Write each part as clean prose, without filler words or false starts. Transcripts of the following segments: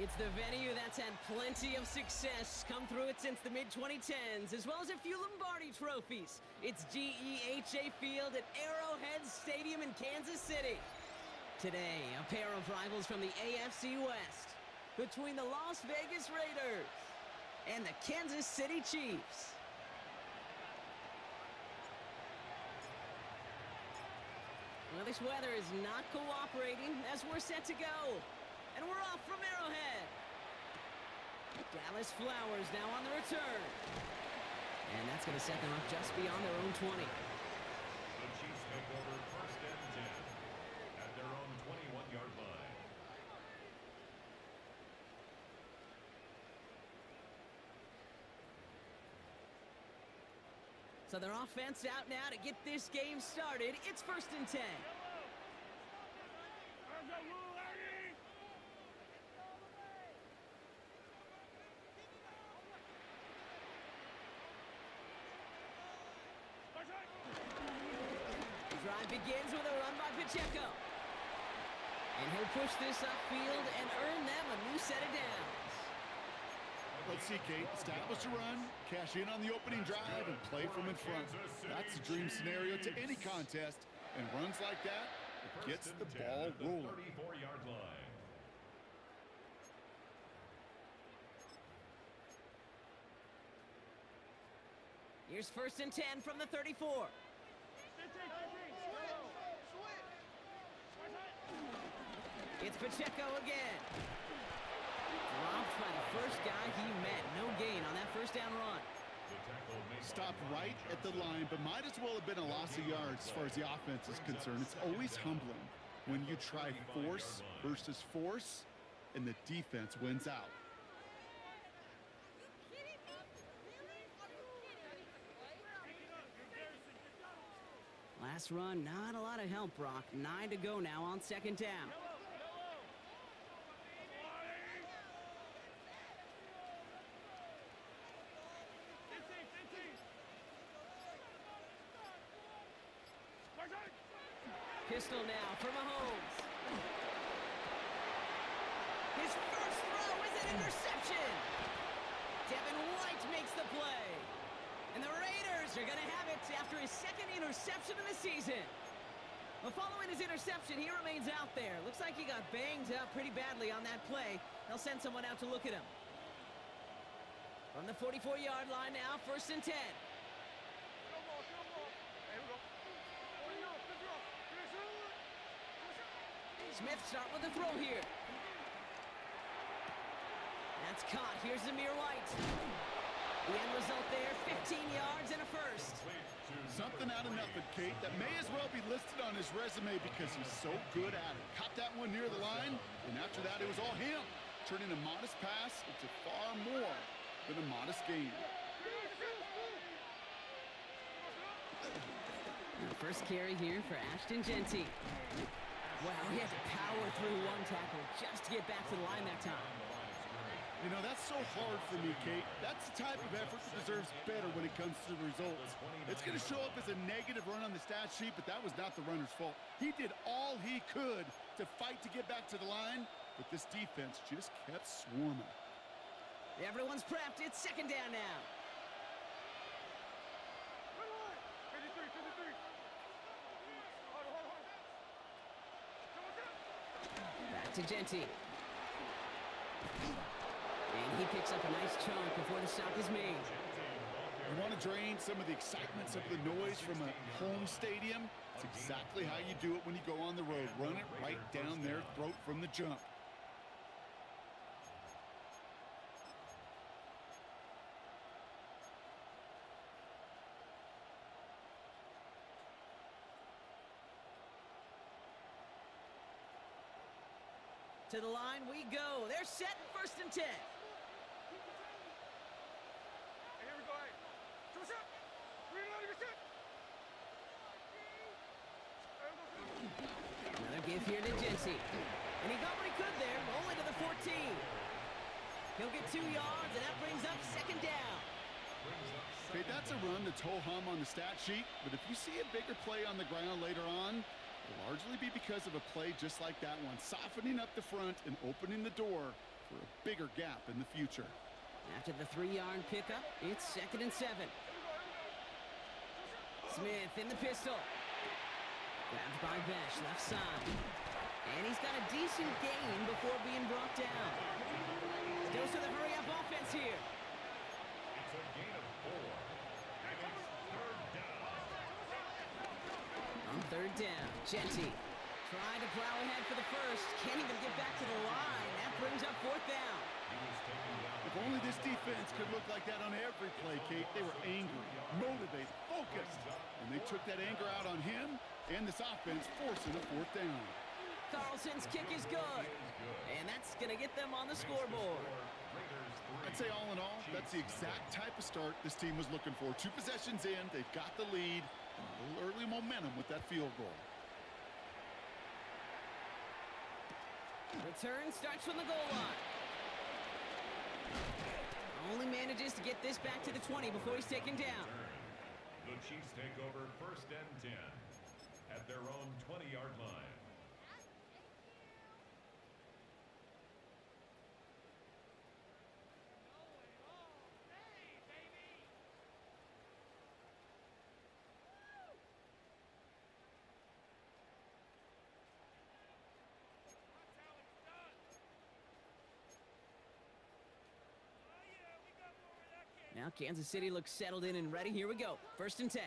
It's the venue that's had plenty of success come through it since the mid-2010s, as well as a few Lombardi trophies. It's GEHA Field at Arrowhead Stadium in Kansas City. Today, a pair of rivals from the AFC West, between the Las Vegas Raiders and the Kansas City Chiefs. Well, this weather is not cooperating as we're set to go. And we're off from Arrowhead. Dallas Flowers now on the return. And that's going to set them up just beyond their own 20. The Chiefs take over 1st and 10 at their own 21-yard line. So their offense out now to get this game started. It's 1st and 10. The drive begins with a run by Pacheco. And he'll push this upfield and earn them a new set of downs. Let's see, Kate. Establish a run, cash in on the opening drive, and play from in front. That's the dream scenario to any contest. And runs like that, it gets the ball rolling. 34-yard line. Here's 1st and 10 from the 34. It's Pacheco again. Dropped by the first guy he met. No gain on that 1st down run. Stopped right at the line, but might as well have been a loss of yards as far as the offense is concerned. It's always humbling when you try force versus force, and the defense wins out. Last run, not a lot of help, Brock. 9 to go now on 2nd down. Pistol now for Mahomes. His first throw is an interception. Devin White makes the play. And the Raiders are going to have it after his 2nd interception of the season. But following his interception, he remains out there. Looks like he got banged up pretty badly on that play. They'll send someone out to look at him. From the 44-yard line now, 1st and 10. Smith start with the throw here. That's caught. Here's Zamir White. The end result there, 15 yards and a 1st. Something out of nothing, Kate. That may as well be listed on his resume because he's so good at it. Caught that one near the line, and after that, it was all him. Turning a modest pass into far more than a modest gain. The first carry here for Ashton Genty. Wow, he had to power through one tackle just to get back to the line that time. You know, that's so hard for me, Kate. That's the type of effort that deserves better when it comes to the results. It's going to show up as a negative run on the stat sheet, but that was not the runner's fault. He did all he could to fight to get back to the line, but this defense just kept swarming. Everyone's prepped. It's 2nd down now. Back to Genty. And he picks up a nice chunk before the stop is made. You want to drain some of the excitement, some of the noise from a home stadium? It's exactly how you do it when you go on the road. Run it right down their throat from the jump. To the line we go. They're set, 1st and 10. Another give here to Genty. And he got what he could there, only to the 14. He'll get 2 yards, and that brings up 2nd down. Okay, that's a run that's ho-hum on the stat sheet, but if you see a bigger play on the ground later on, it'll largely be because of a play just like that one, softening up the front and opening the door for a bigger gap in the future. After the 3-yard pickup, it's 2nd and 7. Smith in the pistol. Grabbed by Besh, left side. And he's got a decent gain before being brought down. Goes to the hurry-up offense here. It's a gain of 4. And it's 3rd down. On 3rd down, Genty trying to plow ahead for the first. Can't even get back to the line. That brings up 4th down. He was taken down. If only this defense could look like that on every play, Kate. They were angry, motivated, focused. And they took that anger out on him and this offense, forcing a 4th down. Carlson's kick is good. And that's going to get them on the scoreboard. I'd say all in all, that's the exact type of start this team was looking for. 2 possessions in, they've got the lead, and a little early momentum with that field goal. Return starts from the goal line. Only manages to get this back to the 20 before he's taken down. The Chiefs take over 1st and 10 at their own 20-yard line. Now Kansas City looks settled in and ready. Here we go. 1st and 10.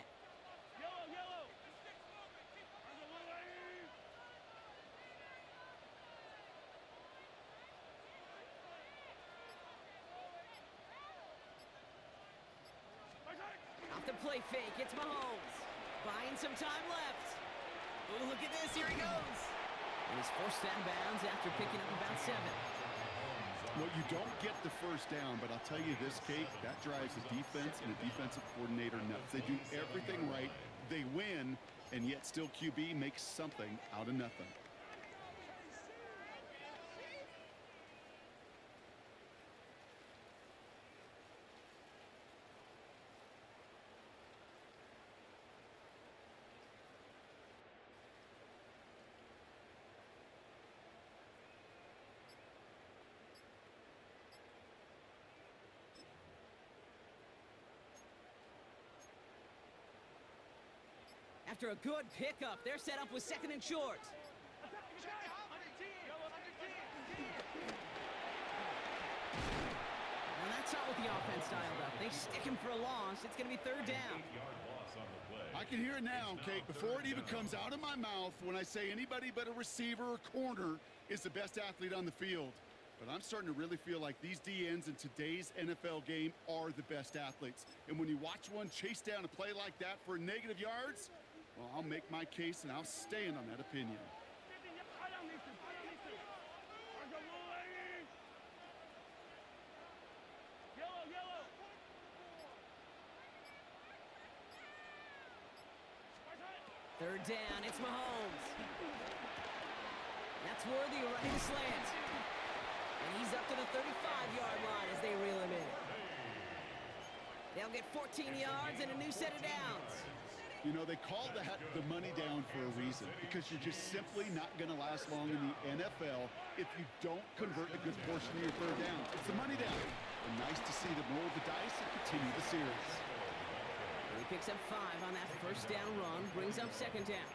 Off the play fake, it's Mahomes. Buying some time left. Oh, look at this, here he goes. And he's forced out of bounds after picking up about 7. Well, you don't get the 1st down, but I'll tell you this, Kate, that drives the defense and the defensive coordinator nuts. They do everything right. They win, and yet still QB makes something out of nothing. After a good pickup, they're set up with 2nd and short. And that's not what the offense dialed up. They stick him for a loss. It's going to be 3rd down. 8-yard loss on the play. I can hear it now, Kate, before it even comes out of my mouth when I say anybody but a receiver or corner is the best athlete on the field. But I'm starting to really feel like these DNs in today's NFL game are the best athletes. And when you watch one chase down a play like that for negative yards, well, I'll make my case and I'll stand on that opinion. Third down, it's Mahomes. That's worthy of running the slant. And he's up to the 35-yard line as they reel him in. They'll get 14 yards and a new set of downs. You know, they call that the money down for a reason, because you're just simply not going to last long in the NFL if you don't convert a good portion of your 3rd down. It's the money down. And nice to see them roll the dice and continue the series. He picks up 5 on that 1st down run, brings up 2nd down.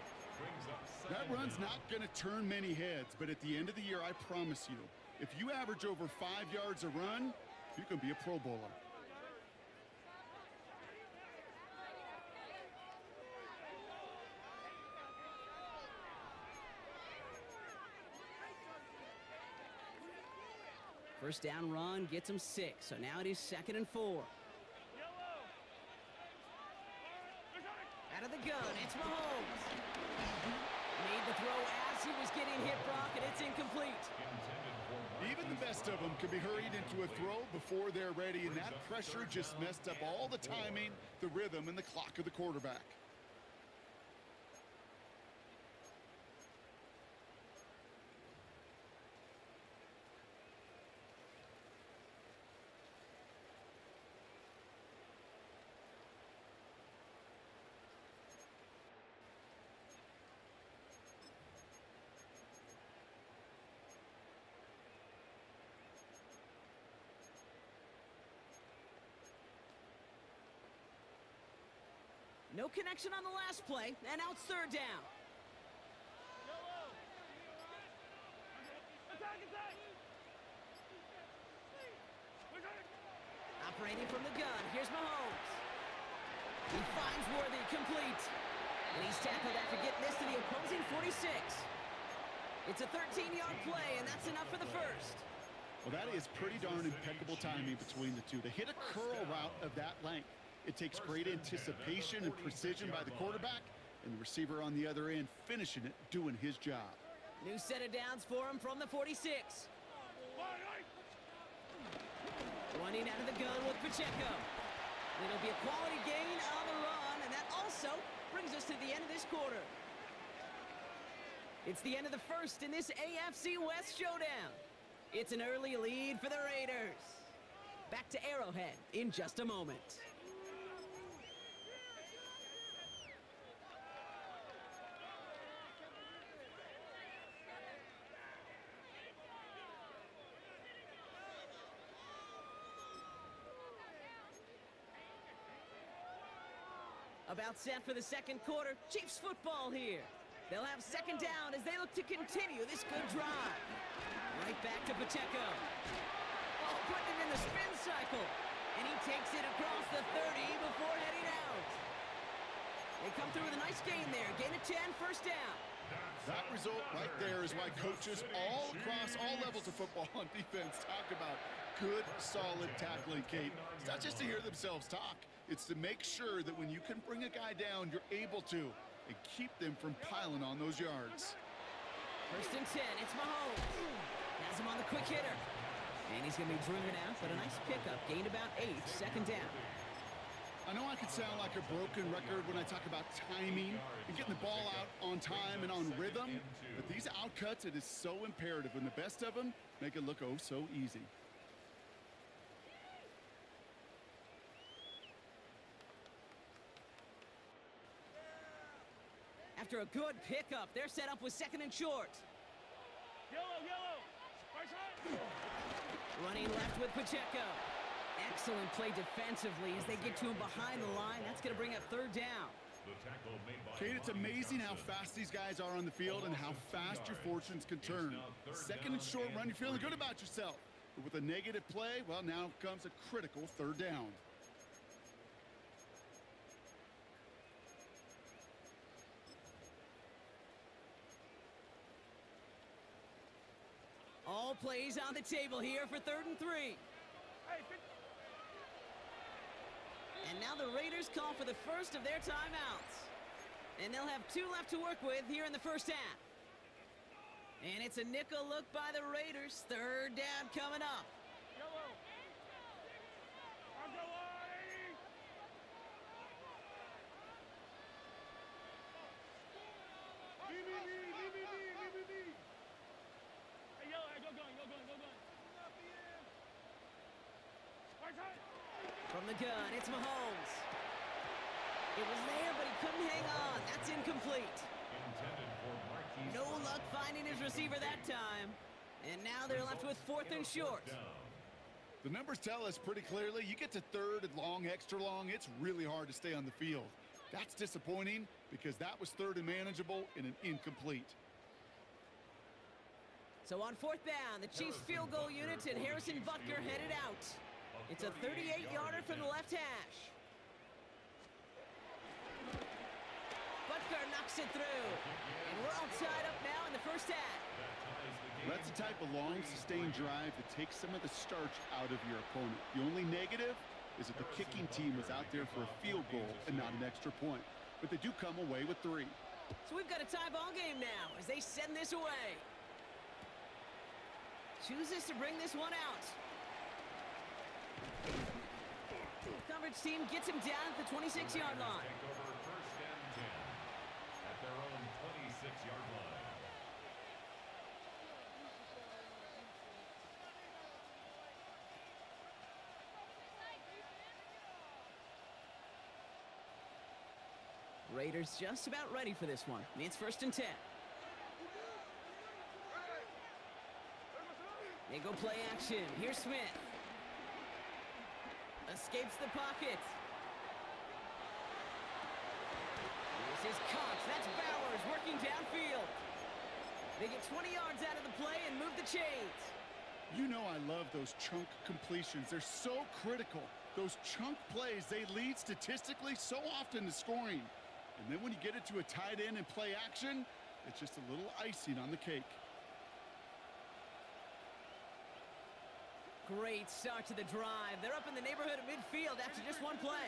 That run's not going to turn many heads, but at the end of the year, I promise you, if you average over 5 yards a run, you can be a Pro Bowler. First down run gets him 6, so now it is 2nd and 4. Out of the gun, it's Mahomes. Made the throw as he was getting hit, Brock, and it's incomplete. Even the best of them can be hurried into a throw before they're ready, and that pressure just messed up all the timing, the rhythm, and the clock of the quarterback. No connection on the last play, and now it's third down. Operating from the gun, here's Mahomes. He finds Worthy, complete. And he's tackled after getting this to the opposing 46. It's a 13-yard play, and that's enough for the first. Well, that is pretty darn impeccable timing between the two. To hit a curl route of that length, it takes great anticipation and precision by the quarterback, and the receiver on the other end finishing it, doing his job. New set of downs for him from the 46. Running out of the gun with Pacheco. It'll be a quality gain on the run, and that also brings us to the end of this quarter. It's the end of the first in this AFC West showdown. It's an early lead for the Raiders. Back to Arrowhead in just a moment. About set for the second quarter. Chiefs football here. They'll have second down as they look to continue this good drive. Right back to Pacheco. Oh, putting it in the spin cycle. And he takes it across the 30 before heading out. They come through with a nice gain there. Gain of 10, first down. That result right there is why coaches all across all levels of football on defense talk about good, solid tackling, Kate. It's not just to hear themselves talk. It's to make sure that when you can bring a guy down, you're able to, and keep them from piling on those yards. First and 10, it's Mahomes. Has him on the quick hitter. And he's going to be driven out, but a nice pickup. Gained about 8, second down. I know I could sound like a broken record when I talk about timing and getting the ball out on time and on rhythm, but these outcuts, it is so imperative, and the best of them make it look oh so easy. After a good pickup, they're set up with second and short. Yellow. Right side. Running left with Pacheco. Excellent play defensively as they get to him behind the line. That's going to bring up third down. Kate, it's amazing how fast these guys are on the field and how fast your fortunes can turn. Second and short run, you're feeling good about yourself. But with a negative play, well, now comes a critical third down. All plays on the table here for third and 3. And now the Raiders call for the first of their timeouts. And they'll have 2 left to work with here in the first half. And it's a nickel look by the Raiders. Third down coming up. From the gun, it's Mahomes. It was there, but he couldn't hang on. That's incomplete. No luck finding his receiver that time. And now they're left with fourth and short. The numbers tell us pretty clearly, you get to third and long, extra long, it's really hard to stay on the field. That's disappointing because that was third and manageable and an incomplete. So on fourth down, the Chiefs field goal unit and Harrison Butker headed out. It's a 38-yarder from the left hash. Butker knocks it through. And we're all tied up now in the first half. That's the type of long, sustained drive that takes some of the starch out of your opponent. The only negative is that the kicking team was out there for a field goal and not an extra point. But they do come away with 3. So we've got a tie ball game now as they send this away. Chooses to bring this one out. Coverage team gets him down at the 26-yard line. Take over first and 10 at their own 26-yard line. Raiders just about ready for this one. It's first and 10. They go play action. Here's Smith. Escapes the pocket. They get 20 yards out of the play and move the chains. You know I love those chunk completions. They're so critical. Those chunk plays, they lead statistically so often to scoring. And then when you get it to a tight end and play action, it's just a little icing on the cake. Great start to the drive. They're up in the neighborhood of midfield after just one play.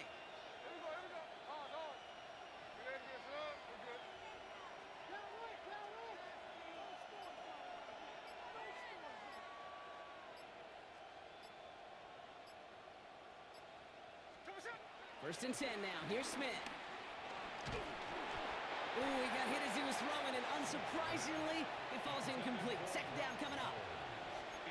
First and 10 now. Here's Smith. Ooh, he got hit as he was throwing, and unsurprisingly, it falls incomplete. Second down coming up.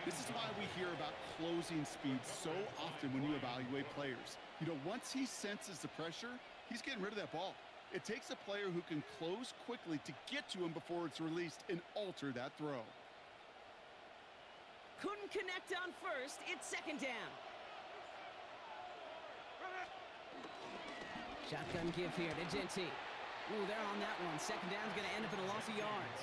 This is why we hear about closing speed so often when you evaluate players. You know, once he senses the pressure, he's getting rid of that ball. It takes a player who can close quickly to get to him before it's released and alter that throw. Couldn't connect on first. It's second down. Shotgun give here to Genty. Ooh, they're on that one. Second down's going to end up in a loss of yards.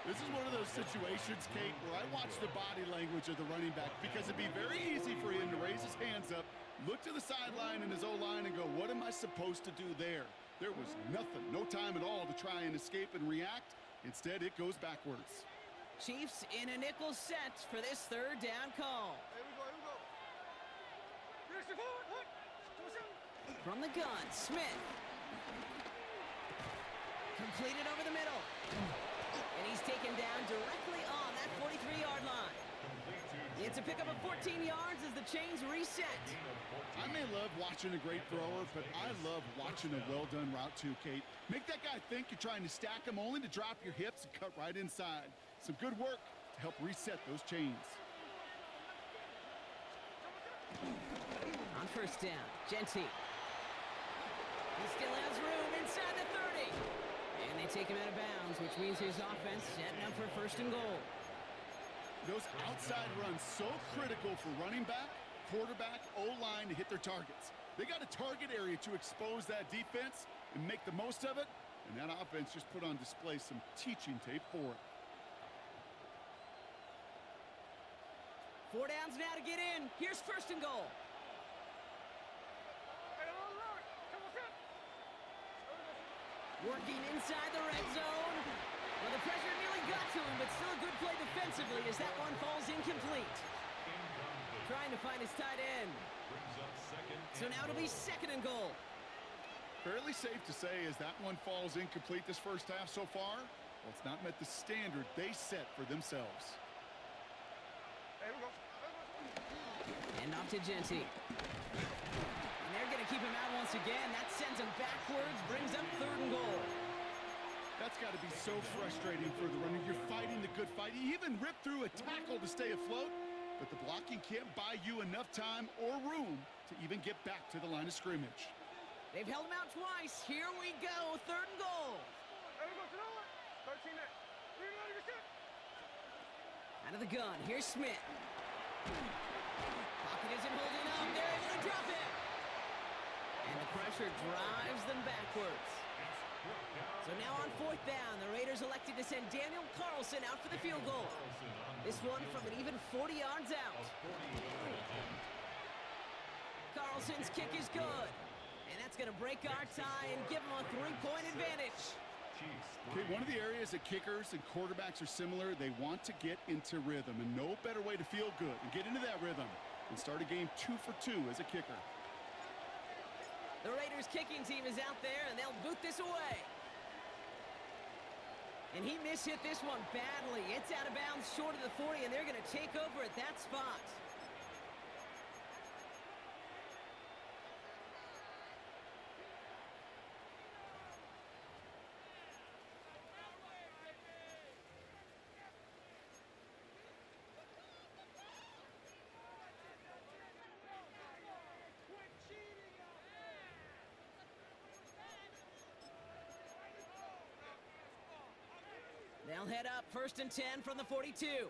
This is one of those situations, Kate, where I watch the body language of the running back because it'd be very easy for him to raise his hands up, look to the sideline in his O-line and go, what am I supposed to do there? There was nothing, no time at all to try and escape and react. Instead, it goes backwards. Chiefs in a nickel set for this third down call. Here we go, here we go. Here's the forward, what? From the gun, Smith. Completed over the middle. And he's taken down directly on that 43-yard line. It's a pickup of 14 yards as the chains reset. I may love watching a great thrower, but I love watching a well-done route too, Kate. Make that guy think you're trying to stack him only to drop your hips and cut right inside. Some good work to help reset those chains. On first down, Genty. He still has room inside the 30. And they take him out of bounds, which means his offense setting up for first and goal. Those outside runs so critical for running back, quarterback, O-line to hit their targets. They got a target area to expose that defense and make the most of it, and that offense just put on display some teaching tape for it. 4 downs now to get in. Here's first and goal. Working inside the red zone. Well, the pressure nearly got to him, but still a good play defensively as that one falls incomplete. Trying to find his tight end. So now it'll be second and goal. Fairly safe to say as that one falls incomplete this first half so far, well, it's not met the standard they set for themselves. Here we go. And off to Genty. And they're going to keep him out once again. That sends him backwards, brings up third and goal. That's got to be so frustrating for the runner. You're fighting the good fight. You even rip through a tackle to stay afloat, but the blocking can't buy you enough time or room to even get back to the line of scrimmage. They've held him out twice. Here we go, third and goal. Here we go, to the line. 13 there. Reload your shit. Out of the gun, here's Smith. Pocket isn't holding up. They're able to drop it. And the pressure drives them backwards. So now on fourth down, the Raiders elected to send Daniel Carlson out for the field goal. This one from an even 40 yards out. Carlson's kick is good. And that's going to break our tie and give them a 3-point advantage. Okay, one of the areas that kickers and quarterbacks are similar, they want to get into rhythm, and no better way to feel good and get into that rhythm and start a game 2 for 2 as a kicker. The Raiders kicking team is out there, and they'll boot this away. And he mishit this one badly. It's out of bounds short of the 40, and they're going to take over at that spot. They'll head up first and 10 from the 42. Yellow.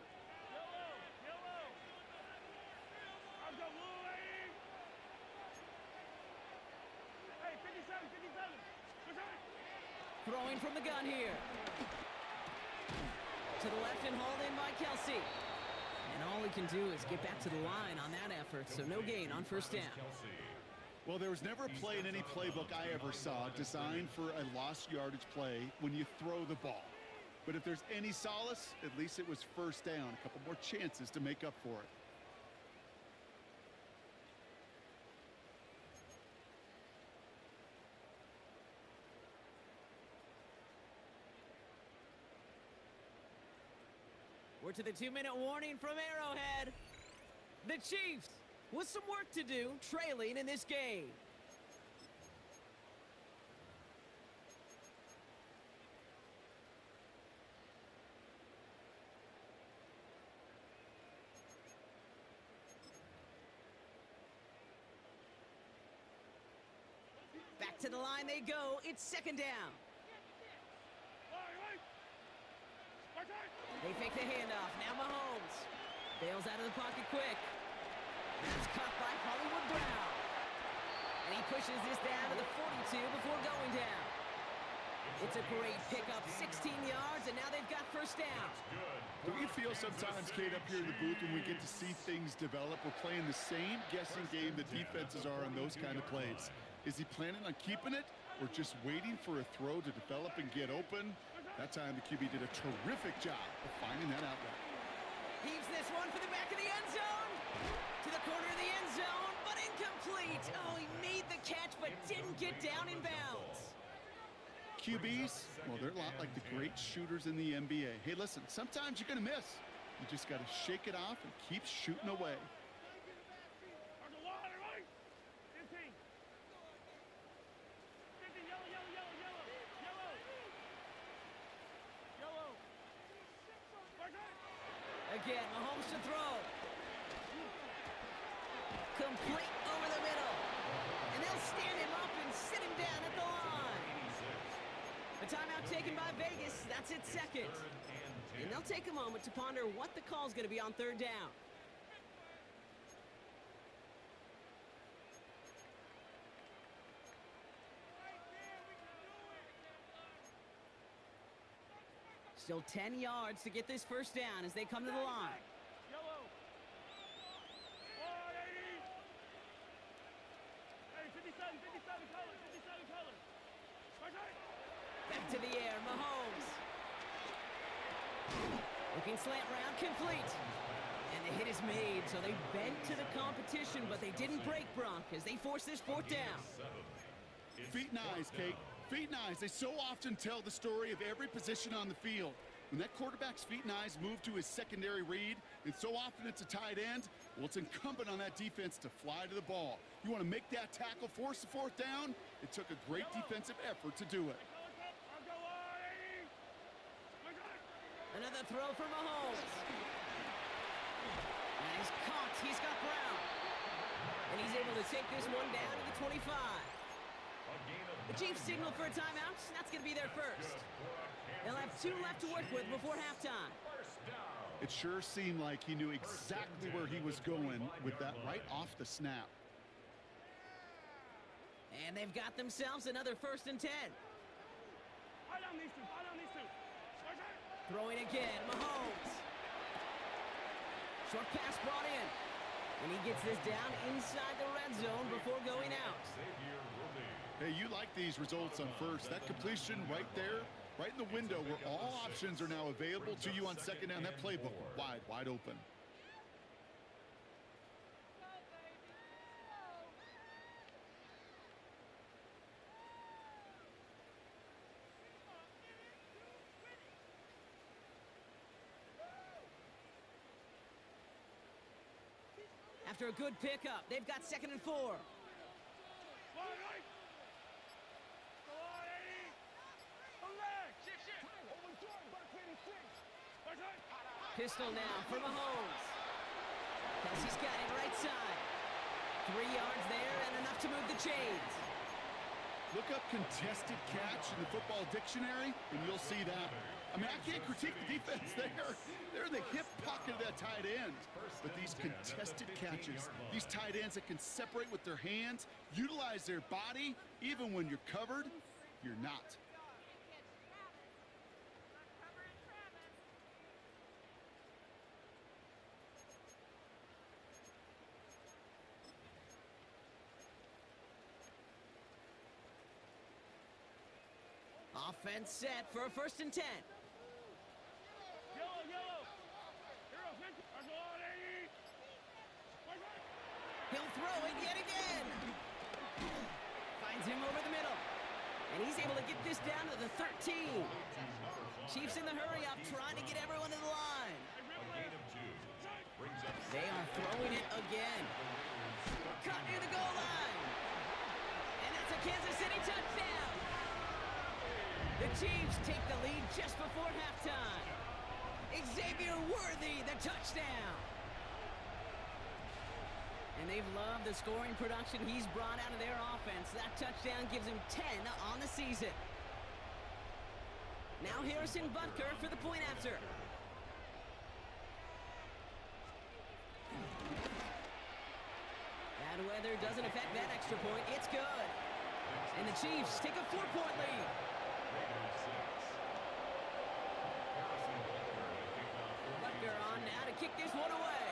I've got Louie. Hey, 57, 57. What's that? Throwing from the gun here. To the left and hauled in by Kelsey. And all he can do is get back to the line on that effort, so no gain on first down. Well, there was never a play in any playbook I ever saw designed for a lost yardage play when you throw the ball. But if there's any solace, at least it was first down. A couple more chances to make up for it. We're to the 2-minute warning from Arrowhead. The Chiefs with some work to do, trailing in this game. Back to the line they go. It's second down. They fake the handoff. Now Mahomes bails out of the pocket quick. That's caught by Hollywood Brown. And he pushes this down to the 42 before going down. It's a great pickup, 16 yards, and now they've got first down. Don't you feel sometimes, Kate, up here in the booth when we get to see things develop? We're playing the same guessing game that defenses are on those kind of plays. Is he planning on keeping it or just waiting for a throw to develop and get open? That time the QB did a terrific job of finding that outlet. Heaves this one for the back of the end zone. To the corner of the end zone, but incomplete. Oh, he made the catch but didn't get down in bounds. QBs, well, they're a lot like the great shooters in the NBA. Hey, listen, sometimes you're going to miss. You just got to shake it off and keep shooting away. Again, Mahomes to throw. Complete over the middle. And they'll stand him up and sit him down at the line. A timeout taken by Vegas. That's its second. And they'll take a moment to ponder what the call's going to be on third down. Still 10 yards to get this first down as they come to the line. Yellow. 180. Hey, 57 colors, 57 colors. Back to the air, Mahomes. Looking slant round, complete. And the hit is made, so they bent to the competition, but they didn't break Bronk as they force this fourth down. Feet and eyes, Kate. Feet and eyes, they so often tell the story of every position on the field. When that quarterback's feet and eyes move to his secondary read, and so often it's a tight end, well, it's incumbent on that defense to fly to the ball. You want to make that tackle, force the fourth down? It took a great defensive effort to do it. Another throw for Mahomes. And he's caught. He's got Brown. And he's able to take this one down to the 25. The Chiefs signal for a timeout. That's going to be their first. They'll have 2 left to work with before halftime. It sure seemed like he knew exactly where he was going with that right off the snap. And they've got themselves another 1st and 10. Throwing again, Mahomes. Short pass brought in. And he gets this down inside the red zone before going out. Hey, you like these results on first. That completion right there, right in the window where all options are now available to you on second down. That playbook wide open. After a good pickup, they've got 2nd and 4. Pistol now for Mahomes. Kelsey's got it right side. 3 yards there and enough to move the chains. Look up contested catch in the football dictionary, and you'll see that. I mean, I can't critique the defense there. They're in the hip pocket of that tight end. But these contested catches, these tight ends that can separate with their hands, utilize their body, even when you're covered, you're not. Offense set for a 1st and 10. Yellow, yellow. Hero, hit. That's all they need. He'll throw it yet again. Finds him over the middle. And he's able to get this down to the 13. Chiefs in the hurry up, trying to get everyone to the line. A gain of 2. Brings up They are throwing it again. Cut near the goal line. And that's a Kansas City touchdown. The Chiefs take the lead just before halftime. Xavier Worthy, the touchdown. And they've loved the scoring production he's brought out of their offense. That touchdown gives him 10 on the season. Now Harrison Butker for the point after. Bad weather doesn't affect that extra point. It's good. And the Chiefs take a 4-point lead. Butker on now to kick this one away.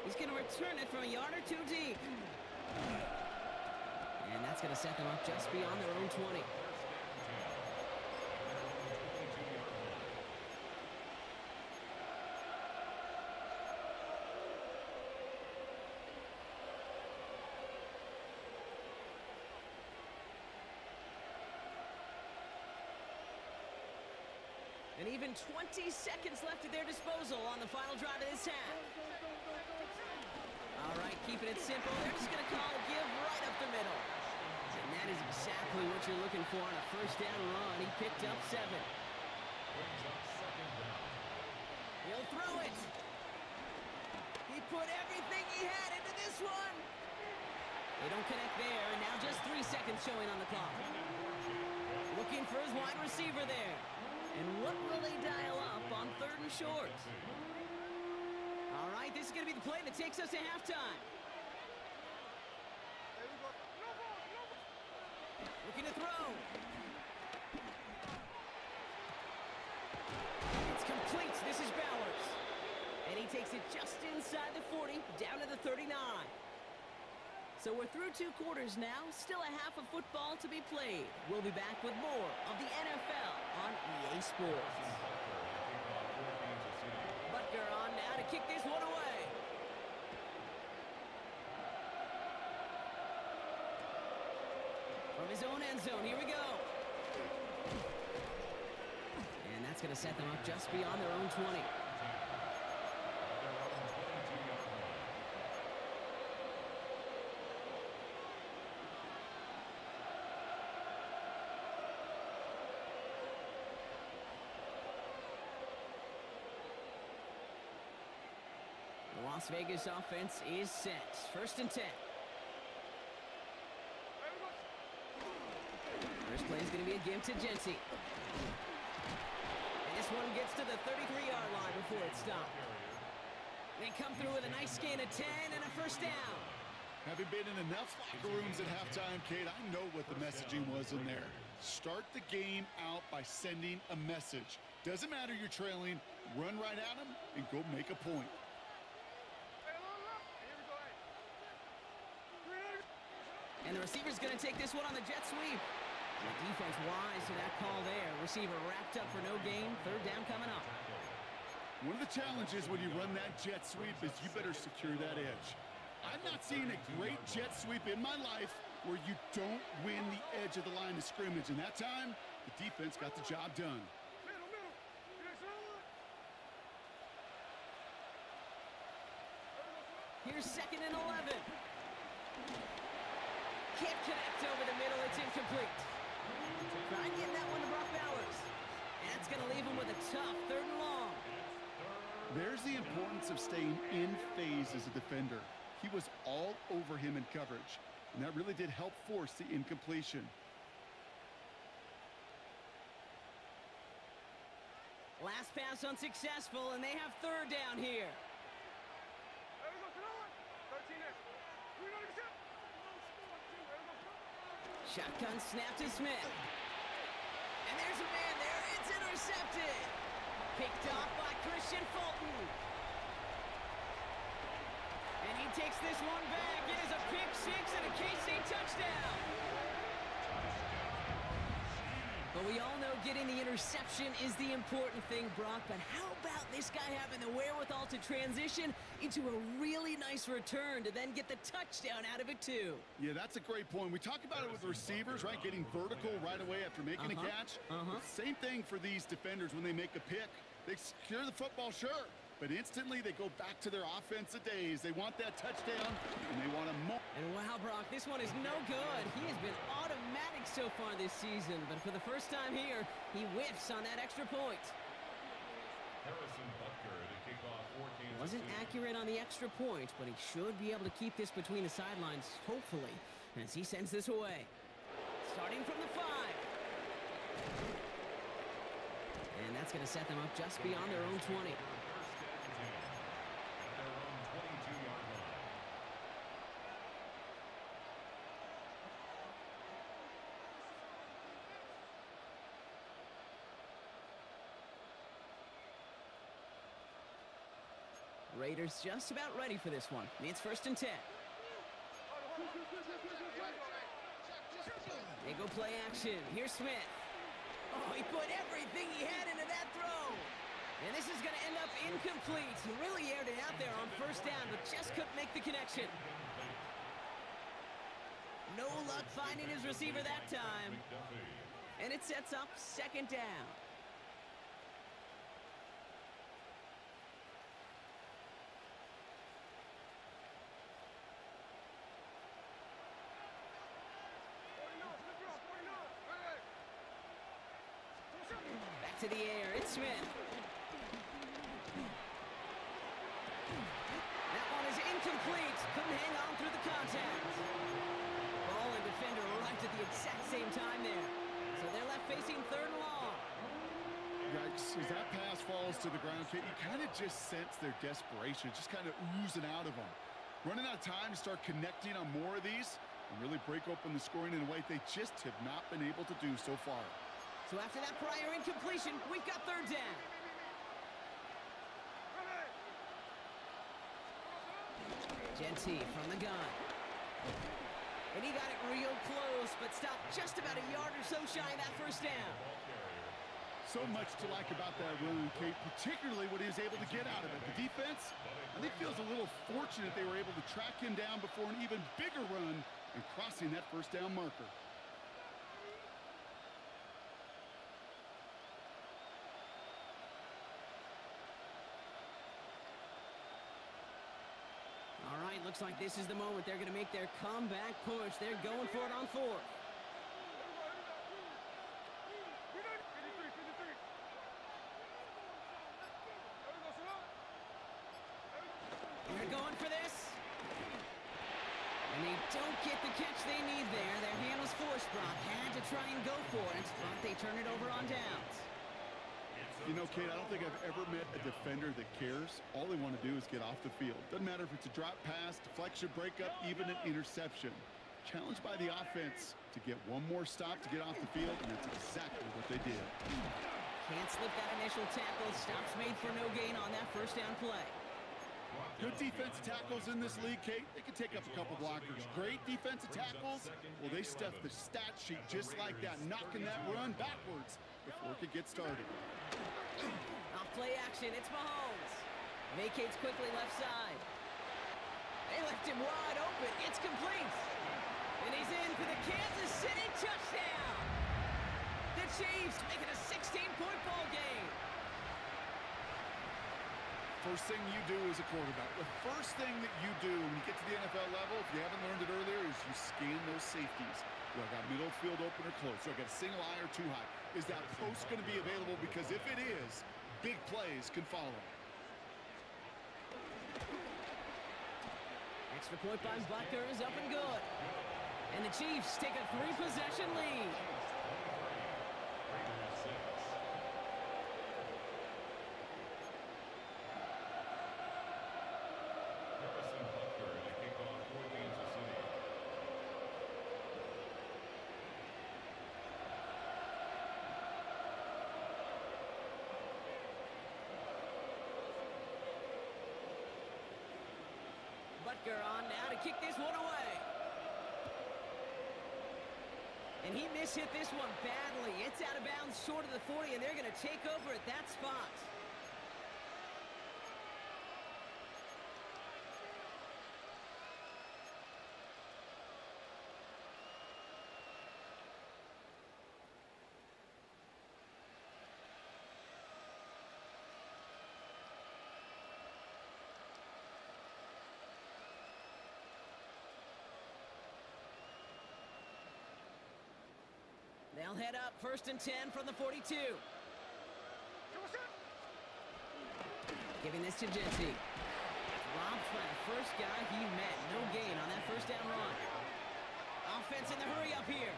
He's going to return it from a yard or two deep. And that's going to set them up just beyond their own 20. And even 20 seconds left at their disposal on the final drive of this half. All right, keeping it simple. They're just going to call a give right up the middle. And that is exactly what you're looking for on a 1st down run. He picked up 7. He'll throw it. He put everything he had into this one. They don't connect there, and now just 3 seconds showing on the clock. Looking for his wide receiver there. And what will they dial up on 3rd and short? All right, this is going to be the play that takes us to halftime. Looking to throw. It's complete. This is Bowers. And he takes it just inside the 40, down to the 39. So we're through 2 quarters now. Still a half of football to be played. We'll be back with more of the NFL on EA Sports. Butker on now to kick this one away. From his own end zone, here we go. And that's going to set them up just beyond their own 20. The Las Vegas offense is set. 1st and 10. First play is going to be a give to Jency. And this one gets to the 33-yard line before it stopped. They come through with a nice gain of 10 and a 1st down. Having been in enough locker rooms at halftime, Kate, I know what the messaging was in there. Start the game out by sending a message. Doesn't matter you're trailing, run right at them and go make a point. And the receiver's going to take this one on the jet sweep. And the defense wise to that call there. Receiver wrapped up for no gain. 3rd down coming up. One of the challenges when you run that jet sweep is you better secure that edge. I've not seen a great jet sweep in my life where you don't win the edge of the line of scrimmage. And that time, the defense got the job done. Here's 2nd and 11. Can't connect over the middle. It's incomplete. Trying to get that one to Brock Bowers. And it's going to leave him with a tough 3rd and long. There's the importance of staying in phase as a defender. He was all over him in coverage, and that really did help force the incompletion. Last pass unsuccessful, and they have 3rd down here. Shotgun snap to Smith. And there's a man there. It's intercepted. Picked off by Christian Fulton. And he takes this one back. It is a pick six and a KC touchdown. But we all know getting the interception is the important thing, Brock. But how about this guy having the wherewithal to transition into a really nice return to then get the touchdown out of it, too? Yeah, that's a great point. We talk about it with receivers, right? Getting vertical right away after making a catch. Same thing for these defenders when they make a pick. They secure the football, sure. But instantly they go back to their offensive days. They want that touchdown, and they want a more. And wow, Brock, this one is no good. He has been automatic so far this season, but for the first time here, he whiffs on that extra point. Harrison Butker to kick off for Kansas Wasn't City. accurate on the extra point, but he should be able to keep this between the sidelines, hopefully, as he sends this away. Starting from the 5. And that's going to set them up just beyond their own 20. Raiders just about ready for this one. It's 1st and 10. They go play action. Here's Smith. Oh, he put everything he had into that throw. And this is going to end up incomplete. He really aired it out there on 1st down, but just couldn't make the connection. No luck finding his receiver that time. And it sets up 2nd down. Back to the air, it's Smith. That one is incomplete. Couldn't hang on through the contact. Ball and defender right at the exact same time there. So they're left facing 3rd and long. Yikes, as that pass falls to the ground, Kate, you kind of just sense their desperation, just kind of oozing out of them. Running out of time to start connecting on more of these and really break open the scoring in a way they just have not been able to do so far. So after that prior incompletion, we've got 3rd down. Genty from the gun. And he got it real close, but stopped just about a yard or so shy of that 1st down. So much to like about that run, Kate, particularly what he was able to get out of it. The defense, I think, feels a little fortunate they were able to track him down before an even bigger run and crossing that 1st down marker. All right, looks like this is the moment they're going to make their comeback push. They're going for it on 4th. They're going for this. And they don't get the catch they need there. Their hand was forced, Brock. Had to try and go for it, but they turn it over on downs. You know, Kate, I don't think I've ever met a defender that cares. All they want to do is get off the field. Doesn't matter if it's a drop pass, deflection, breakup, even an interception. Challenged by the offense to get one more stop to get off the field, and that's exactly what they did. Can't slip that initial tackle. Stops made for no gain on that 1st down play. Good defensive tackles in this league, Kate. They can take up a couple blockers. Great defensive tackles, well, they stuff the stat sheet just like that, knocking that run backwards before it could get started. Off play action, it's Mahomes. Vacates quickly left side. They left him wide open. It's complete. And he's in for the Kansas City touchdown. The Chiefs make it a 16-point ball game. First thing you do as a quarterback, the first thing that you do when you get to the NFL level, if you haven't learned it earlier, is you scan those safeties. Do I got middle field open or close? Do I got a single eye or too high? Is that post going to be available? Because if it is, big plays can follow. Extra point by Butker is up and good. And the Chiefs take a 3-possession lead. Harrison Butker to kick off for Kansas City. Butker on now to kick this one away. And he mishit this one badly. It's out of bounds short of the 40, and they're going to take over at that spot. They'll head up 1st and 10 from the 42. Giving this to Jesse. Robbed by the first guy he met. No gain on that first down run. Offense in the hurry up here.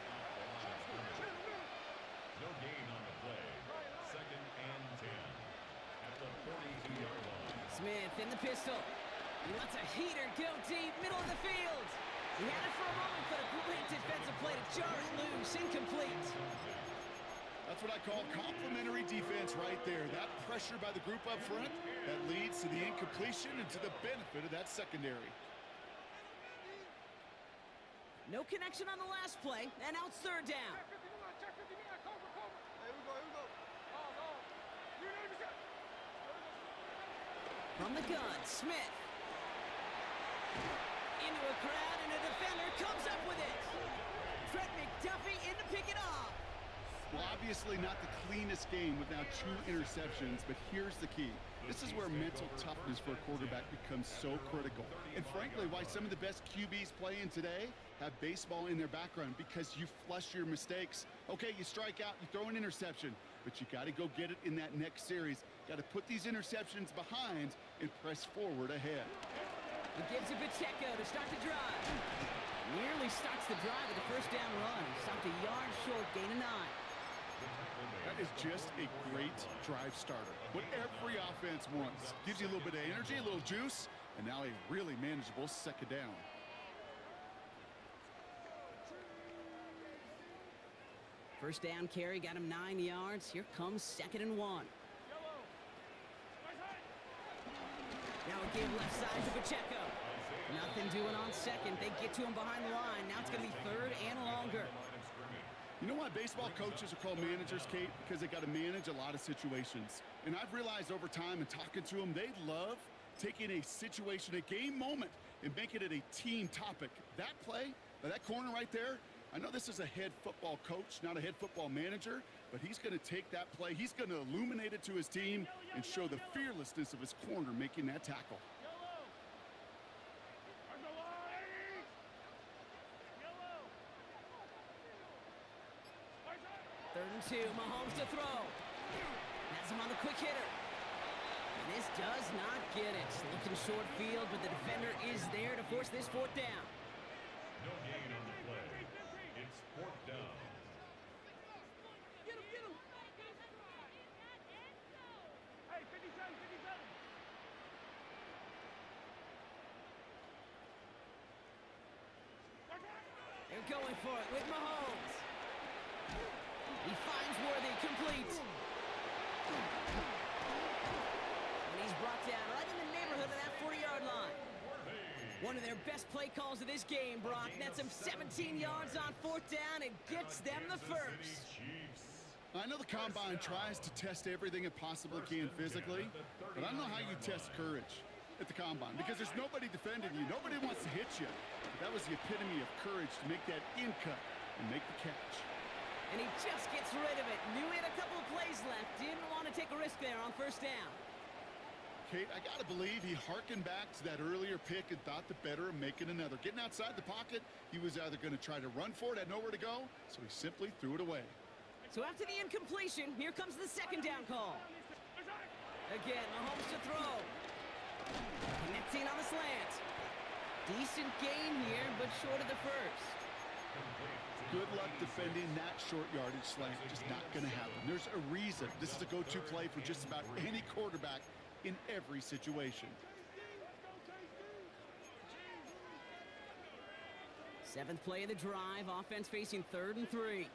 No gain on the play. 2nd and 10 at the 42-yard line. Smith in the pistol. He lets a heater go deep, middle of the field. He had it for a moment, but a great defensive play to jar it loose, incomplete. That's what I call complimentary defense right there. That pressure by the group up front, that leads to the incompletion and to the benefit of that secondary. No connection on the last play, and now it's 3rd down. From the gun, Smith. Into a crowd, and a defender comes up with it. Trent McDuffie in to pick it off. Well, obviously not the cleanest game with now 2 interceptions, but here's the key. This is where mental toughness for a quarterback becomes so critical. And frankly, why some of the best QBs playing today have baseball in their background, because you flush your mistakes. Okay, you strike out, you throw an interception, but you got to go get it in that next series. Got to put these interceptions behind and press forward ahead. He gives it Pacheco to start the drive. Nearly starts the drive with a first down run. Stopped a yard short, gain of 9. That is just a great drive starter. What every offense wants. Gives you a little bit of energy, a little juice, and now a really manageable 2nd down. First down carry got him 9 yards. Here comes 2nd and 1. Now a give left side to Pacheco. Nothing doing on 2nd. They get to him behind the line. Now it's going to be 3rd and longer. You know why baseball coaches are called managers, Kate? Because they got to manage a lot of situations. And I've realized over time and talking to them, they love taking a situation, a game moment, and making it a team topic. That play, that corner right there, I know this is a head football coach, not a head football manager, but he's going to take that play, he's going to illuminate it to his team and show the fearlessness of his corner making that tackle. 3rd and 2, Mahomes to throw. Has him on the quick hitter. And this does not get it. Looking short field, but the defender is there to force this 4th down. No gain on the play. It's 4th down. Get him! Hey, 57. They're going for it with Mahomes. He finds Worthy, complete. And he's brought down right in the neighborhood of that 40-yard line. One of their best play calls of this game, Brock. Nets him 17 yards on 4th down and gets them the first. I know the combine tries to test everything it possibly can physically, but I don't know how you test courage at the combine, because there's nobody defending you. Nobody wants to hit you. But that was the epitome of courage to make that in cut and make the catch. And he just gets rid of it. Knew he had a couple of plays left. Didn't want to take a risk there on 1st down. Kate, I got to believe he hearkened back to that earlier pick and thought the better of making another. Getting outside the pocket, he was either going to try to run for it, had nowhere to go, so he simply threw it away. So after the incompletion, here comes the 2nd down call. Again, Mahomes to throw. Connecting on the slant. Decent gain here, but short of the first. Good luck defending that short yardage slant. Just not going to happen. There's a reason. This is a go-to play for just about any quarterback in every situation. 7th play of the drive. Offense facing 3rd and 3.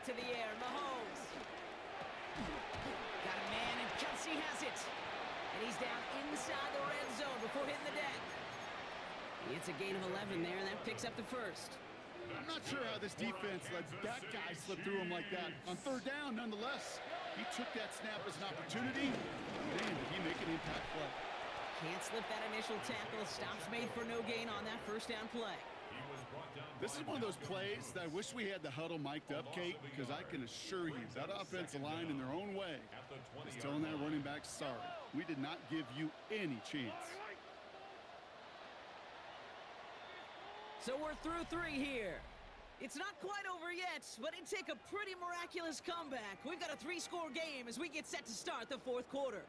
to the air. Mahomes. Got a man, and Kelsey has it. And he's down inside the red zone before hitting the deck. It's a gain of 11 there, and that picks up the first. I'm not sure how this defense let that guy slip through him like that. On third down, nonetheless, he took that snap as an opportunity. Man, did he make an impact play. Can't slip that initial tackle. Stops made for no gain on that first down play. This is one of those plays that I wish we had the huddle mic'd up, Kate, because I can assure you that offensive line in their own way is telling that running back, sorry, we did not give you any chance. So we're through 3 here. It's not quite over yet, but it'd take a pretty miraculous comeback. We've got a 3-score game as we get set to start the 4th quarter.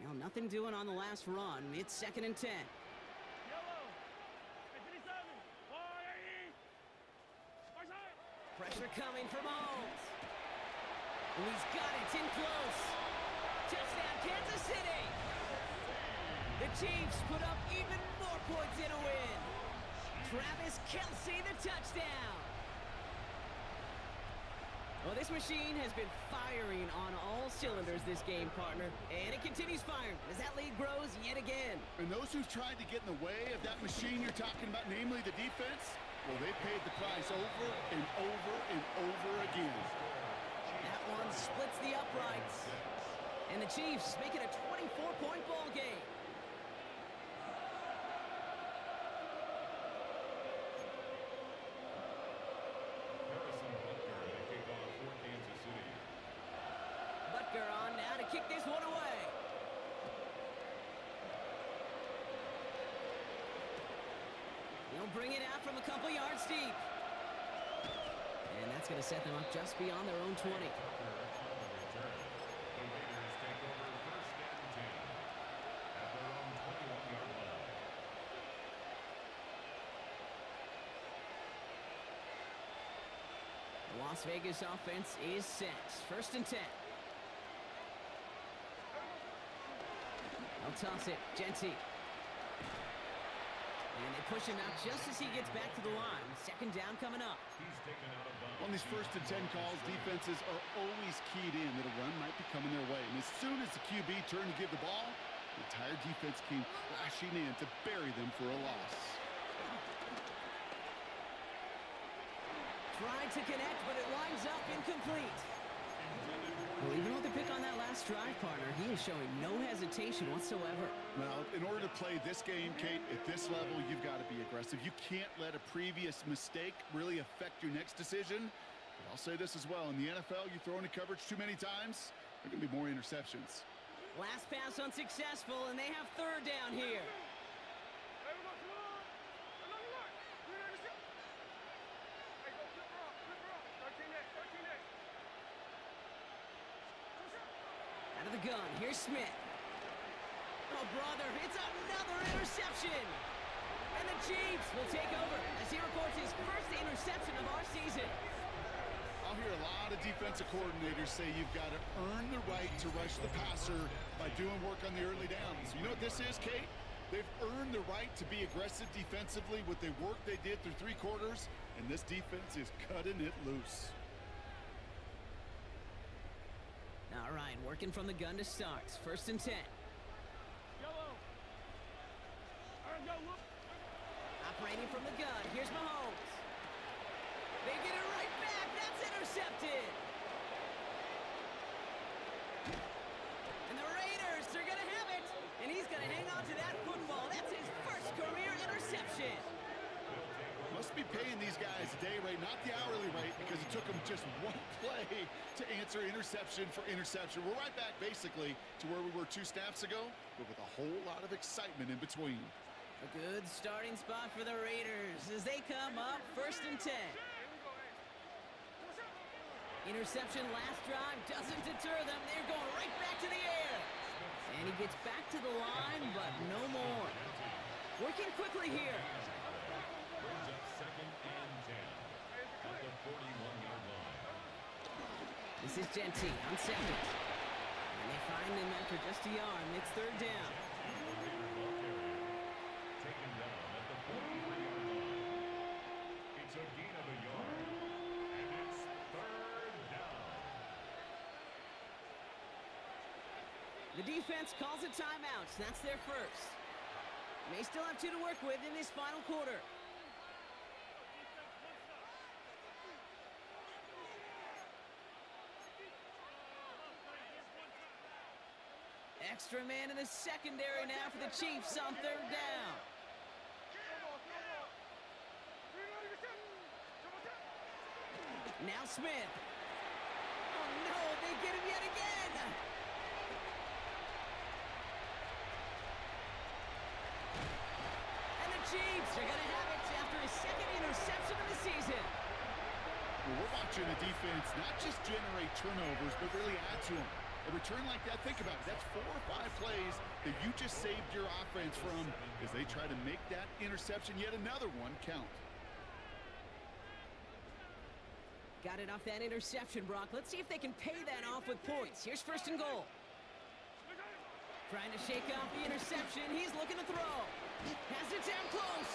Well, nothing doing on the last run. It's 2nd and 10. Pressure coming from Mahomes. Oh, he's got it. It's in close. Touchdown, Kansas City. The Chiefs put up even more points in a win. Travis Kelce, the touchdown. Well, this machine has been firing on all cylinders this game, partner. And it continues firing as that lead grows yet again. And those who've tried to get in the way of that machine you're talking about, namely the defense, well, they paid the price over and over and over again. That one splits the uprights. And the Chiefs make it a 24-point ball game. Butker on now to kick this one away. He'll bring it out from a couple yards deep. And that's going to set them up just beyond their own 20. The Las Vegas offense is set. 1st and 10. They'll toss it. Genty. And they push him out just as he gets back to the line. 2nd down coming up. On these 1st and 10 calls, defenses are always keyed in that a run might be coming their way. And as soon as the QB turned to give the ball, the entire defense came crashing in to bury them for a loss. Tried to connect, but it winds up incomplete. Well, even with the pick on that last drive, partner, he is showing no hesitation whatsoever. Well, in order to play this game, Kate, at this level, you've got to be aggressive. You can't let a previous mistake really affect your next decision. But I'll say this as well. In the NFL, you throw into coverage too many times, there are going to be more interceptions. Last pass unsuccessful, and they have 3rd down here. Out of the gun, here's Smith. Oh, brother, it's another interception. And the Chiefs will take over as he records his first interception of our season. I'll hear a lot of defensive coordinators say you've got to earn the right to rush the passer by doing work on the early downs. You know what this is, Kate? They've earned the right to be aggressive defensively with the work they did through 3 quarters, and this defense is cutting it loose. All right, working from the gun to start. 1st and 10. Operating from the gun. Here's Mahomes. They get it right back. That's intercepted. And the Raiders are going to have it. And he's going to hang on to that football. That's his first career interception. Must be paying these guys a day rate, not the hourly rate, because it took them just one play to answer interception for interception. We're right back, basically, to where we were 2 snaps ago, but with a whole lot of excitement in between. A good starting spot for the Raiders as they come up 1st and 10. Interception last drive doesn't deter them. They're going right back to the air. And he gets back to the line, but no more. Working quickly here. Brings up 2nd and 10 at the 41-yard line. This is Genty on 2nd. And they find him after just a yard, and it's 3rd down. The defense calls a timeout. So that's their first. May still have 2 to work with in this final quarter. Extra man in the secondary now for the Chiefs on 3rd down. Now Smith. Oh no, they get him yet again. And the Chiefs are going to have it after his 2nd interception of the season. Well, we're watching the defense not just generate turnovers, but really add to them. A return like that, think about it, that's 4 or 5 plays that you just saved your offense from as they try to make that interception, yet another one, count. Got it off that interception, Brock. Let's see if they can pay that off with points. Here's 1st and goal. Trying to shake off the interception. He's looking to throw. Has it down close.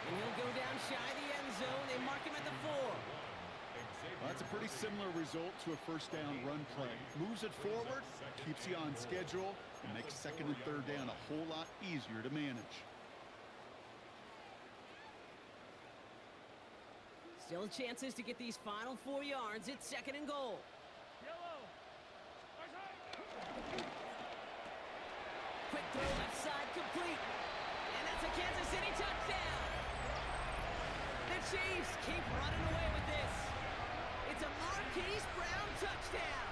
And he'll go down shy of the end zone. They mark him at the 4. Well, that's a pretty similar result to a 1st down run play. Moves it forward, keeps you on schedule, and makes 2nd and 3rd down a whole lot easier to manage. Still chances to get these final 4 yards. It's 2nd and goal. Quick throw left side, complete. And that's a Kansas City touchdown. The Chiefs keep running away with this. It's a Marquise Brown touchdown.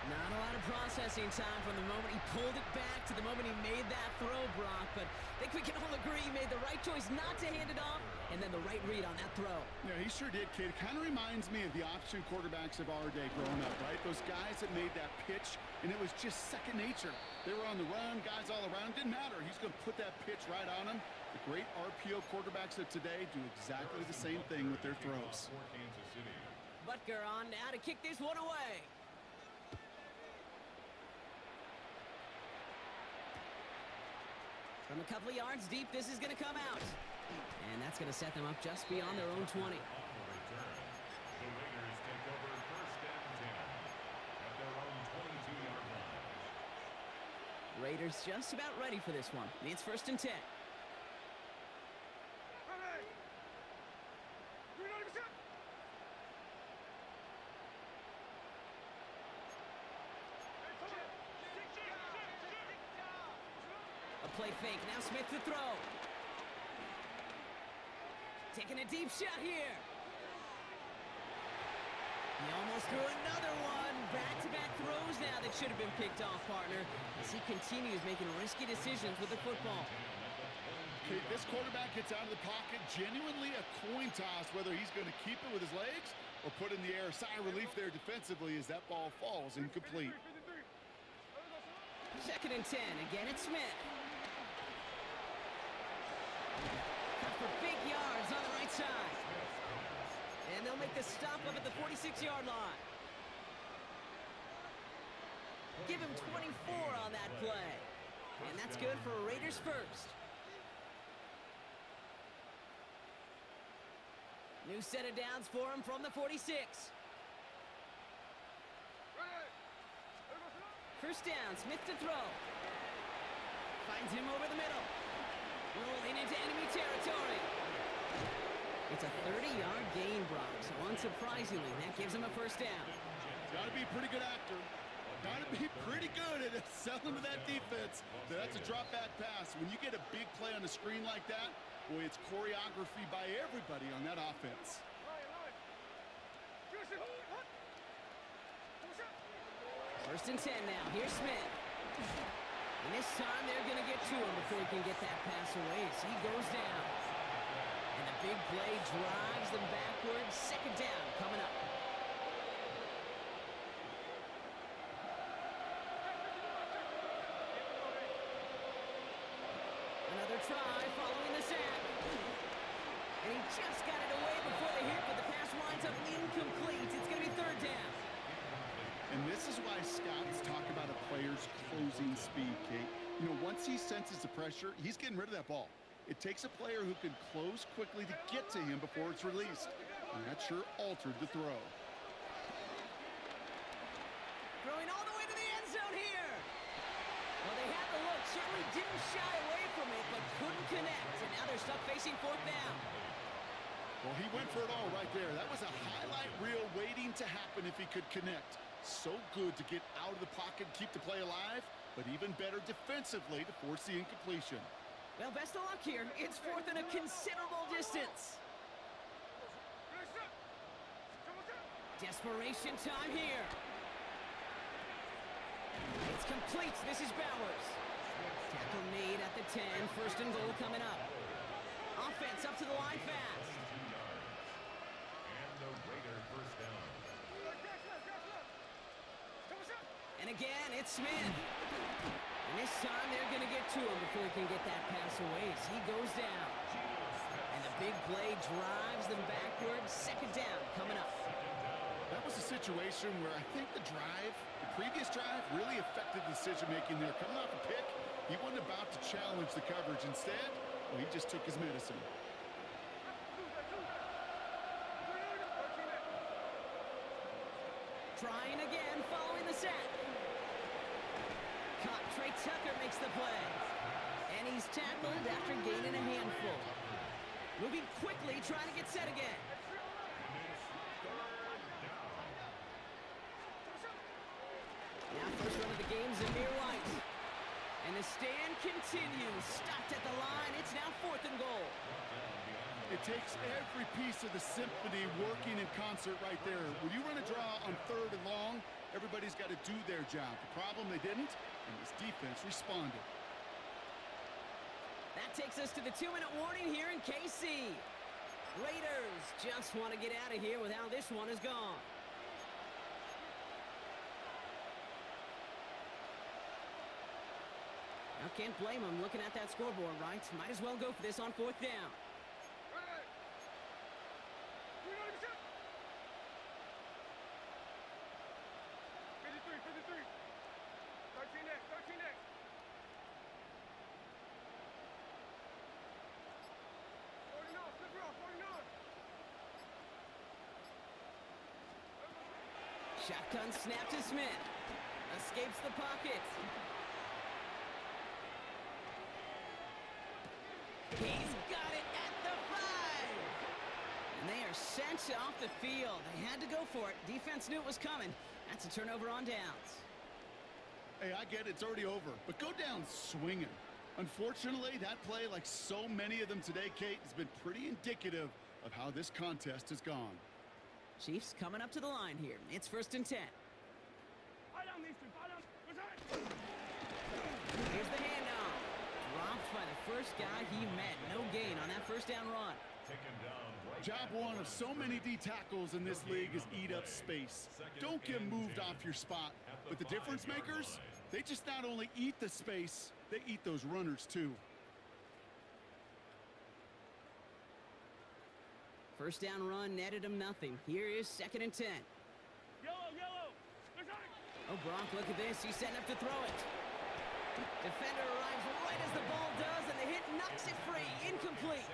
Not a lot of processing time from the moment he pulled it back to the moment he made that throw, Brock. But I think we can all agree he made the right choice not to hand it off, and then the right read on that throw. Yeah, he sure did, kid. It kind of reminds me of the option quarterbacks of our day growing up, right? Those guys that made that pitch, and it was just second nature. They were on the run, guys all around. Didn't matter. He's going to put that pitch right on him. The great RPO quarterbacks of today do exactly the same thing with their throws. Butker on now to kick this one away. From a couple of yards deep, this is going to come out. And that's going to set them up just beyond their own 20. The Raiders take over 1st and 10 at their own 22-yard line. Raiders just about ready for this one. It's 1st and 10. Play fake, now Smith to throw. Taking a deep shot here. He almost threw another one. Back-to-back throws now that should have been picked off, partner, as he continues making risky decisions with the football. Okay, this quarterback gets out of the pocket, genuinely a coin toss whether he's going to keep it with his legs or put in the air. Sigh of relief there defensively as that ball falls incomplete. 2nd and 10, again it's Smith. Cut for big yards on the right side. And they'll make the stop up at the 46-yard line. Give him 24 on that play. And that's good for a Raiders first. New set of downs for him from the 46. 1st down, Smith to throw. Finds him over the middle. Rolling into enemy territory. It's a 30-yard gain, Brock. So unsurprisingly, that gives him a 1st down. Got to be a pretty good actor. Got to be pretty good at selling to that defense. That's a drop-back pass. When you get a big play on the screen like that, boy, it's choreography by everybody on that offense. 1st and 10 now. Here's Smith. And this time they're going to get to him before he can get that pass away as he goes down. And the big play drives them backwards. 2nd down coming up. Another try following the sack. And he just got it away before the hit, but the pass winds up incomplete. It's going to be 3rd down. And this is why scouts talk about a player's closing speed, Kate. You know, once he senses the pressure, he's getting rid of that ball. It takes a player who can close quickly to get to him before it's released. And that sure altered the throw. Throwing all the way to the end zone here. Well, they had the look. Certainly didn't shy away from it, but couldn't connect. And now they're stuck facing fourth down. Well, he went for it all right there. That was a highlight reel waiting to happen if he could connect. So good to get out of the pocket, keep the play alive, but even better defensively to force the incompletion. Well, best of luck here. It's fourth and a considerable distance. Desperation time here. It's complete. This is Bowers. Tackle made at the 10. First and goal coming up. Offense up to the line fast. And the Raider first down. And again, it's Smith. And this time they're going to get to him before he can get that pass away as he goes down. And the big play drives them backwards. Second down coming up. That was a situation where I think the previous drive, really affected the decision-making there. Coming off a pick, he wasn't about to challenge the coverage. Instead, well, he just took his medicine. Trying again, following the set. Caught. Trey Tucker makes the play. And he's tackled after gaining a handful. Moving quickly, trying to get set again. Now first run of the game's Amir White. And the stand continues. Stopped at the line. It's now fourth and goal. It takes every piece of the symphony working in concert right there. When you run a draw on third and long, everybody's got to do their job. The problem, they didn't, and this defense responded. That takes us to the 2-minute warning here in KC. Raiders just want to get out of here with how this one is gone. Now can't blame them looking at that scoreboard, right? Might as well go for this on fourth down. 13 next. 49. Shotgun snap to Smith. Escapes the pocket. He's got it at the 5. And they are sent off the field. They had to go for it. Defense knew it was coming. That's a turnover on downs. Hey, I get it. It's already over. But go down swinging. Unfortunately, that play, like so many of them today, Kate, has been pretty indicative of how this contest has gone. Chiefs coming up to the line here. It's first and 10. Here's the handoff. Dropped by the first guy he met. No gain on that first down run. Job one of so many D tackles in this league is eat up space. Don't get moved off your spot. But the difference makers, they just not only eat the space, they eat those runners too. First down run netted him nothing. Here is second and 10. Yellow. Oh, Brock, look at this. He's setting up to throw it. Defender arrives right as the ball does, and the hit knocks it free. Incomplete.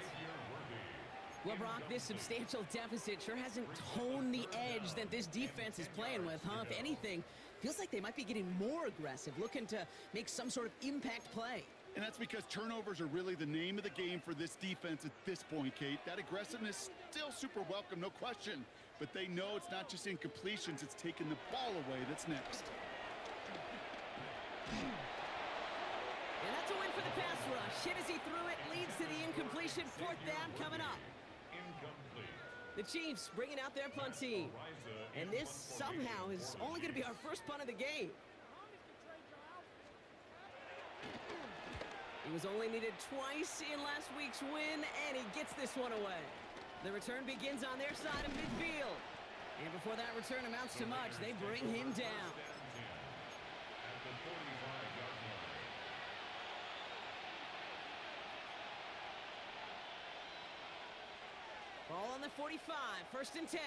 Well, Brock, this substantial deficit sure hasn't toned the edge that this defense is playing with, huh? If anything, feels like they might be getting more aggressive, looking to make some sort of impact play. And that's because turnovers are really the name of the game for this defense at this point, Kate. That aggressiveness still super welcome, no question. But they know it's not just incompletions, it's taking the ball away that's next. And that's a win for the pass rush. Hit as he threw it, leads to the incompletion. Fourth down coming up. The Chiefs bringing out their punt team. And this somehow is only going to be our first punt of the game. He was only needed twice in last week's win, and he gets this one away. The return begins on their side of midfield. And before that return amounts to much, they bring him down. Ball on the 45, first and 10.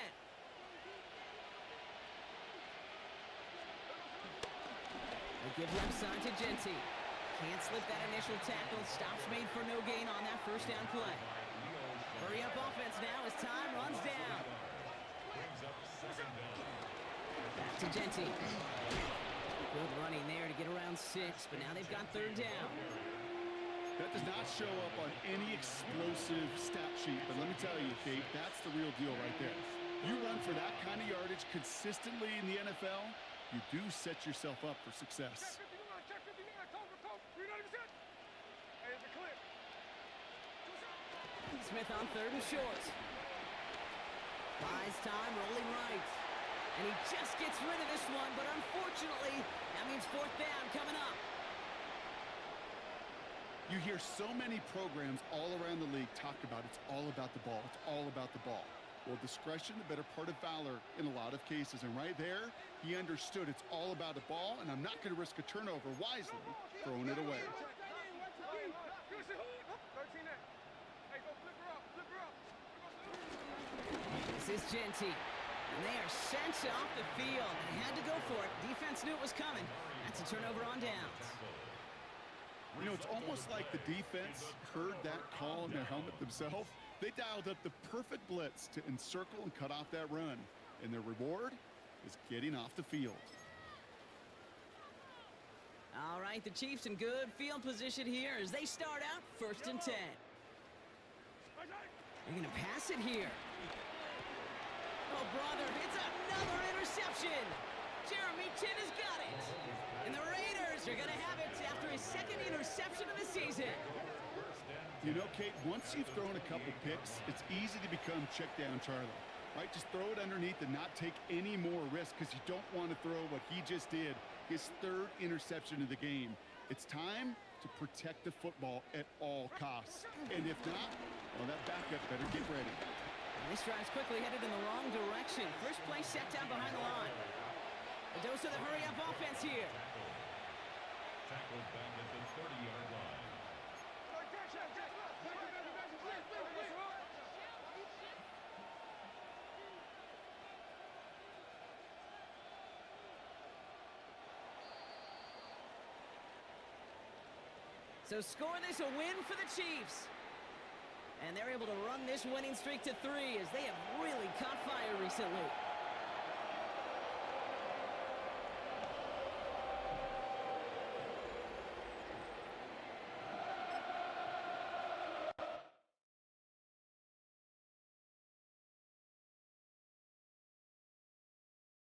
They give left side to Genty. Can't slip that initial tackle. Stops made for no gain on that first down play. Hurry up offense now as time runs down. Back to to Genty. Good running there to get around 6, but now they've got 3rd down. That does not show up on any explosive stat sheet, but let me tell you, Kate, that's the real deal right there. You run for that kind of yardage consistently in the NFL, you do set yourself up for success. Check 59, cover, 390%. Hey, it's a clip. Smith on 3rd and short. Buys time, rolling right. And he just gets rid of this one, but unfortunately, that means 4th down coming up. You hear so many programs all around the league talk about it's all about the ball. It's all about the ball. Well, discretion, the better part of valor in a lot of cases. And right there, he understood it's all about the ball, and I'm not going to risk a turnover wisely, throwing it away. 13 net. Hey, go flip her up. This is Genty. And they are sent off the field. They had to go for it. Defense knew it was coming. That's a turnover on downs. You know, it's almost like the defense heard that call in their helmet themselves. They dialed up the perfect blitz to encircle and cut off that run. And their reward is getting off the field. All right, the Chiefs in good field position here as they start out 1st and 10. They're going to pass it here. Oh, brother, it's another interception. Jeremy Chin has got it. And the Raiders are going to have it after his 2nd interception of the season. You know, Kate, once you've thrown a couple picks, it's easy to become check down Charlie, right? Just throw it underneath and not take any more risk because you don't want to throw what he just did, his 3rd interception of the game. It's time to protect the football at all costs. And if not, well, that backup better get ready. And this drive's quickly headed in the wrong direction. First play set down behind the line. A dose of the hurry-up offense here. Tackled back at the 30-yard line. So score this a win for the Chiefs. And they're able to run this winning streak to 3 as they have really caught fire recently.